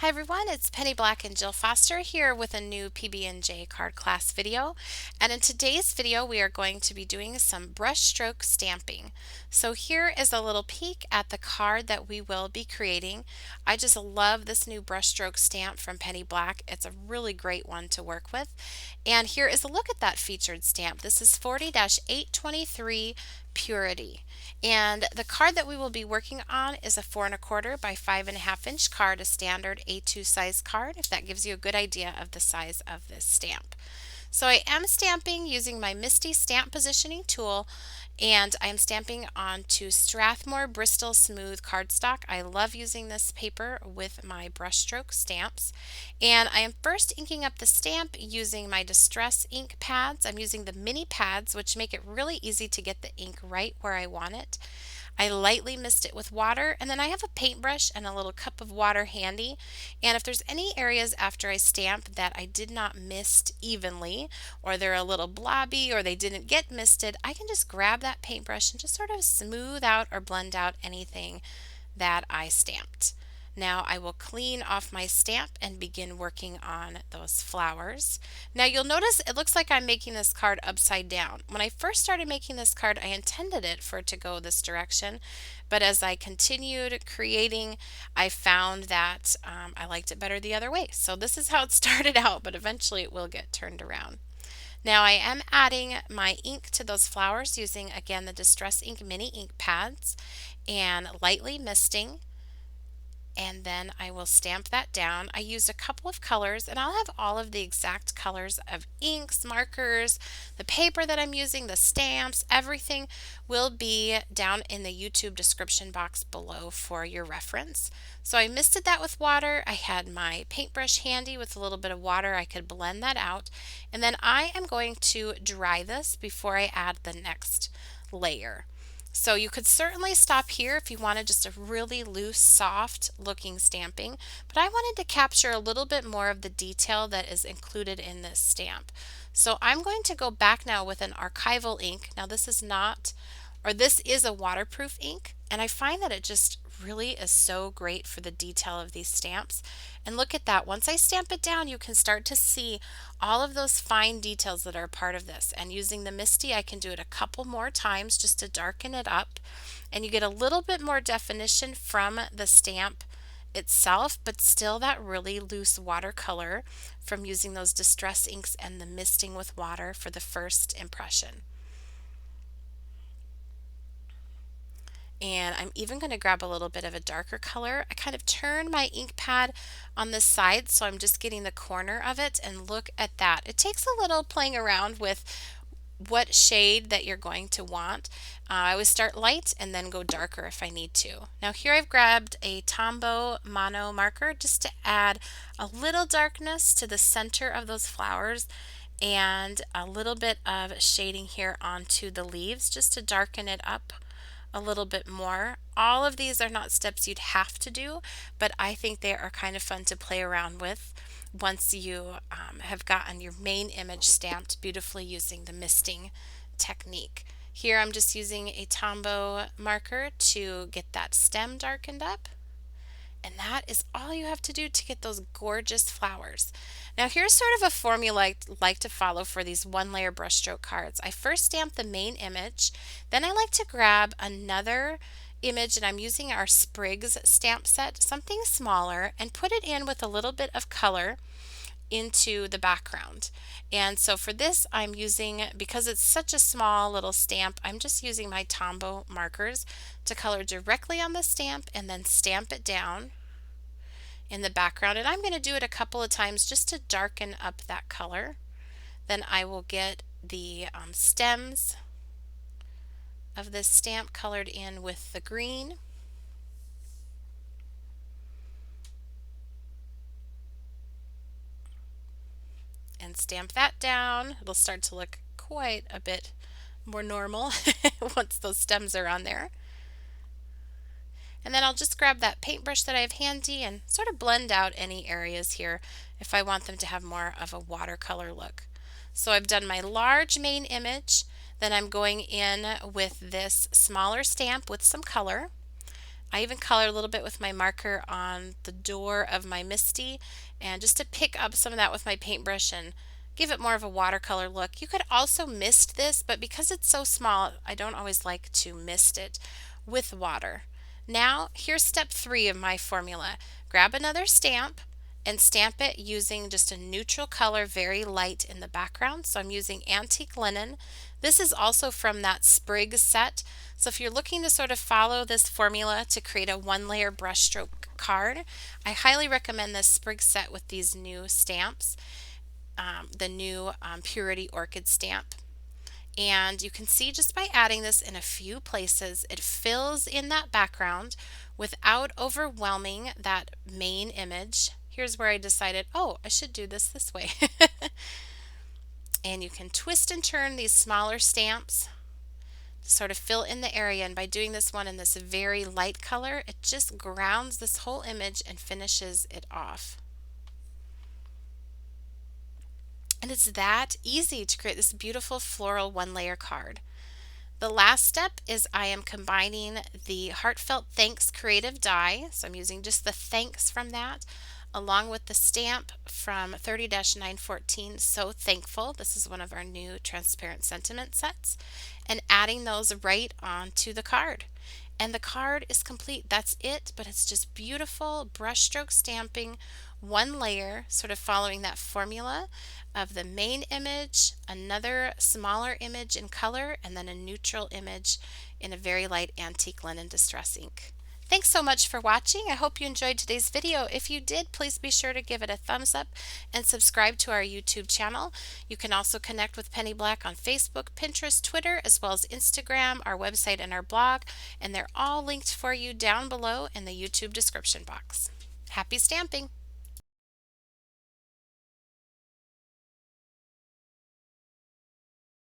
Hi everyone, it's Penny Black and Jill Foster here with a new PB&J card class video. And in today's video we are going to be doing some brushstroke stamping. So here is a little peek at the card that we will be creating. I just love this new brushstroke stamp from Penny Black. It's a really great one to work with. And here is a look at that featured stamp. This is 40-823 Purity. And the card that we will be working on is a 4 1/4 by 5 1/2 inch card, a standard A2 size card, if that gives you a good idea of the size of this stamp. So I am stamping using my MISTI stamp positioning tool, and I am stamping onto Strathmore Bristol Smooth Cardstock. I love using this paper with my brushstroke stamps. And I am first inking up the stamp using my Distress ink pads. I'm using the mini pads, which make it really easy to get the ink right where I want it. I lightly mist it with water, and then I have a paintbrush and a little cup of water handy. And if there's any areas after I stamp that I did not mist evenly, or they're a little blobby, or they didn't get misted, I can just grab that paintbrush and just sort of smooth out or blend out anything that I stamped. Now I will clean off my stamp and begin working on those flowers. Now you'll notice it looks like I'm making this card upside down. When I first started making this card, I intended it for it to go this direction, but as I continued creating, I found that I liked it better the other way. So this is how it started out, but eventually it will get turned around. Now I am adding my ink to those flowers using, again, the Distress Ink mini ink pads and lightly misting, and then I will stamp that down. I used a couple of colors, and I'll have all of the exact colors of inks, markers, the paper that I'm using, the stamps, everything will be down in the YouTube description box below for your reference. So I misted that with water. I had my paintbrush handy with a little bit of water. I could blend that out, and then I am going to dry this before I add the next layer. So you could certainly stop here if you wanted just a really loose, soft looking stamping, but I wanted to capture a little bit more of the detail that is included in this stamp. So I'm going to go back now with an Archival ink. Now this is not, or this is a waterproof ink, and I find that it just really is so great for the detail of these stamps. And look at that, once I stamp it down, you can start to see all of those fine details that are a part of this. And using the MISTI, I can do it a couple more times just to darken it up, and you get a little bit more definition from the stamp itself, but still that really loose watercolor from using those Distress inks and the misting with water for the first impression. And I'm even going to grab a little bit of a darker color. I kind of turn my ink pad on the side, so I'm just getting the corner of it, and look at that. It takes a little playing around with what shade that you're going to want. I always start light and then go darker if I need to. Now here I've grabbed a Tombow mono marker just to add a little darkness to the center of those flowers, and a little bit of shading here onto the leaves just to darken it up a little bit more. All of these are not steps you'd have to do, but I think they are kind of fun to play around with once you have gotten your main image stamped beautifully using the misting technique. Here I'm just using a Tombow marker to get that stem darkened up. And that is all you have to do to get those gorgeous flowers. Now here's sort of a formula I like to follow for these one layer brushstroke cards. I first stamp the main image, then I like to grab another image, and I'm using our Sprigs stamp set, something smaller, and put it in with a little bit of color into the background. And so for this I'm using, because it's such a small little stamp, I'm just using my Tombow markers to color directly on the stamp and then stamp it down in the background. And I'm going to do it a couple of times just to darken up that color. Then I will get the stems of this stamp colored in with the green. And stamp that down. It'll start to look quite a bit more normal once those stems are on there. And then I'll just grab that paintbrush that I have handy and sort of blend out any areas here if I want them to have more of a watercolor look. So I've done my large main image, then I'm going in with this smaller stamp with some color. I even color a little bit with my marker on the door of my MISTI, and just to pick up some of that with my paintbrush and give it more of a watercolor look. You could also mist this, but because it's so small, I don't always like to mist it with water. Now, here's step 3 of my formula. Grab another stamp and stamp it using just a neutral color, very light in the background. So I'm using Antique Linen. This is also from that Sprig set. So if you're looking to sort of follow this formula to create a one-layer brushstroke card, I highly recommend this Sprig set with these new stamps, the new Purity Orchid stamp. And you can see just by adding this in a few places, it fills in that background without overwhelming that main image. Here's where I decided, oh, I should do this way. And you can twist and turn these smaller stamps to sort of fill in the area. And by doing this one in this very light color, it just grounds this whole image and finishes it off. And it's that easy to create this beautiful floral one-layer card. The last step is I am combining the Heartfelt Thanks Creative Die, so I'm using just the thanks from that, along with the stamp from 30-914, So Thankful. This is one of our new transparent sentiment sets, and adding those right onto the card. And the card is complete. That's it, but it's just beautiful brushstroke stamping, one layer, sort of following that formula of the main image, another smaller image in color, and then a neutral image in a very light antique linen distress ink. Thanks so much for watching. I hope you enjoyed today's video. If you did, please be sure to give it a thumbs up and subscribe to our YouTube channel. You can also connect with Penny Black on Facebook, Pinterest, Twitter, as well as Instagram, our website, and our blog, and they're all linked for you down below in the YouTube description box. Happy stamping!